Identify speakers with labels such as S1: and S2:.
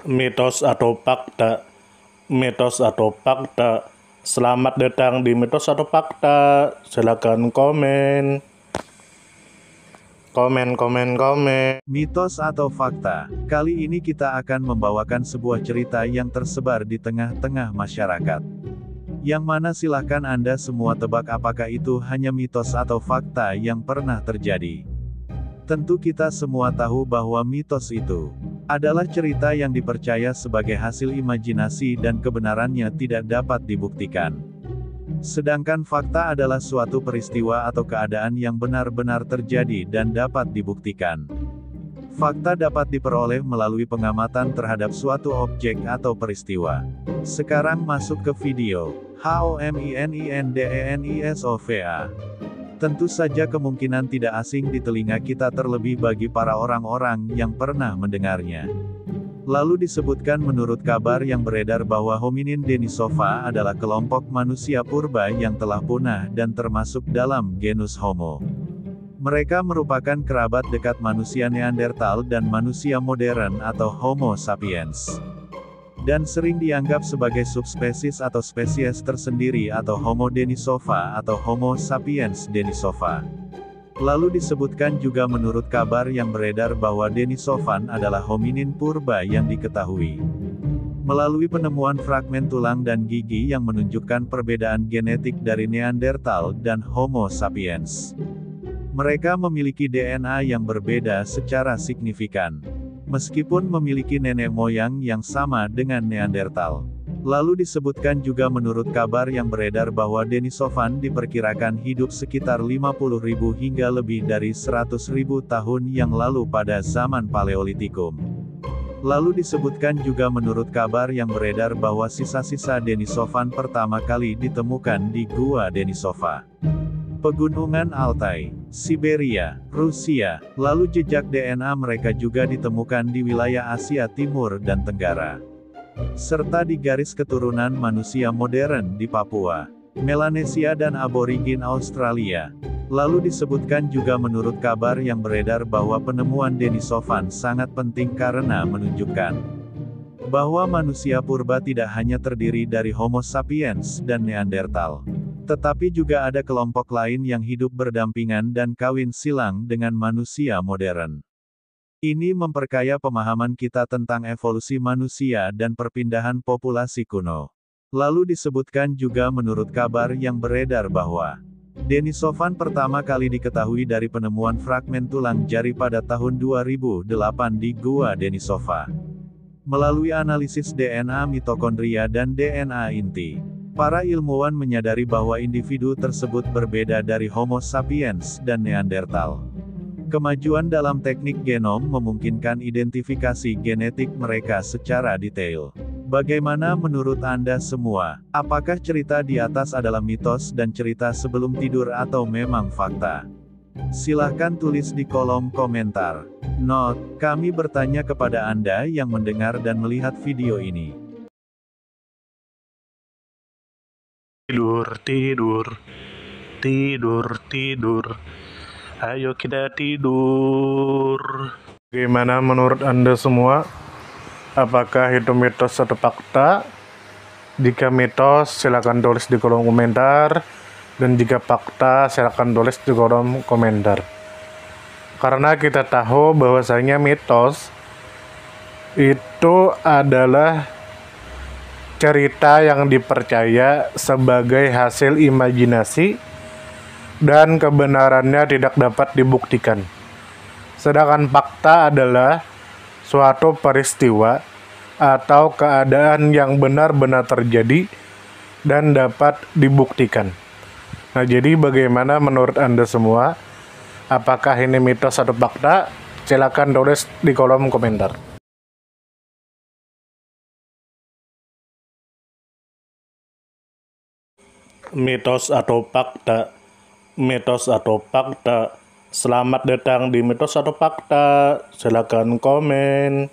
S1: Mitos atau fakta? Mitos atau fakta? Selamat datang di Mitos atau Fakta. Silakan komen. Komen.
S2: Mitos atau fakta? Kali ini kita akan membawakan sebuah cerita yang tersebar di tengah-tengah masyarakat. Yang mana silahkan Anda semua tebak apakah itu hanya mitos atau fakta yang pernah terjadi. Tentu kita semua tahu bahwa mitos itu adalah cerita yang dipercaya sebagai hasil imajinasi dan kebenarannya tidak dapat dibuktikan. Sedangkan fakta adalah suatu peristiwa atau keadaan yang benar-benar terjadi dan dapat dibuktikan. Fakta dapat diperoleh melalui pengamatan terhadap suatu objek atau peristiwa. Sekarang masuk ke video. HOMININDENISOVA. Tentu saja kemungkinan tidak asing di telinga kita terlebih bagi para orang-orang yang pernah mendengarnya. Lalu disebutkan menurut kabar yang beredar bahwa hominin denisova adalah kelompok manusia purba yang telah punah dan termasuk dalam genus Homo. Mereka merupakan kerabat dekat manusia Neanderthal dan manusia modern atau Homo sapiens. Dan sering dianggap sebagai subspesies atau spesies tersendiri atau Homo denisova atau Homo sapiens denisova. Lalu disebutkan juga menurut kabar yang beredar bahwa Denisovan adalah hominin purba yang diketahui melalui penemuan fragmen tulang dan gigi yang menunjukkan perbedaan genetik dari Neanderthal dan Homo sapiens. Mereka memiliki DNA yang berbeda secara signifikan. Meskipun memiliki nenek moyang yang sama dengan Neanderthal. Lalu disebutkan juga menurut kabar yang beredar bahwa Denisovan diperkirakan hidup sekitar 50.000 hingga lebih dari 100.000 tahun yang lalu pada zaman Paleolitikum. Lalu disebutkan juga menurut kabar yang beredar bahwa sisa-sisa Denisovan pertama kali ditemukan di Gua Denisova. Pegunungan Altai, Siberia, Rusia, lalu jejak DNA mereka juga ditemukan di wilayah Asia Timur dan Tenggara. Serta di garis keturunan manusia modern di Papua, Melanesia dan aborigin Australia. Lalu disebutkan juga menurut kabar yang beredar bahwa penemuan Denisovan sangat penting karena menunjukkan bahwa manusia purba tidak hanya terdiri dari Homo sapiens dan Neanderthal. Tetapi juga ada kelompok lain yang hidup berdampingan dan kawin silang dengan manusia modern. Ini memperkaya pemahaman kita tentang evolusi manusia dan perpindahan populasi kuno. Lalu disebutkan juga menurut kabar yang beredar bahwa Denisovan pertama kali diketahui dari penemuan fragmen tulang jari pada tahun 2008 di Gua Denisova. Melalui analisis DNA mitokondria dan DNA inti. Para ilmuwan menyadari bahwa individu tersebut berbeda dari Homo sapiens dan Neanderthal. Kemajuan dalam teknik genom memungkinkan identifikasi genetik mereka secara detail. Bagaimana menurut Anda semua? Apakah cerita di atas adalah mitos dan cerita sebelum tidur atau memang fakta? Silahkan tulis di kolom komentar. Note, kami bertanya kepada Anda yang mendengar dan melihat video ini.
S1: Tidur. Ayo kita tidur. Bagaimana menurut Anda semua? Apakah itu mitos atau fakta? Jika mitos, silakan tulis di kolom komentar. Dan jika fakta, silakan tulis di kolom komentar. Karena kita tahu bahwasanya mitos itu adalah cerita yang dipercaya sebagai hasil imajinasi dan kebenarannya tidak dapat dibuktikan. Sedangkan fakta adalah suatu peristiwa atau keadaan yang benar-benar terjadi dan dapat dibuktikan. Nah, jadi bagaimana menurut Anda semua? Apakah ini mitos atau fakta? Silakan tulis di kolom komentar. Mitos atau fakta? Mitos atau fakta? Selamat datang di Mitos atau Fakta. Silakan komen.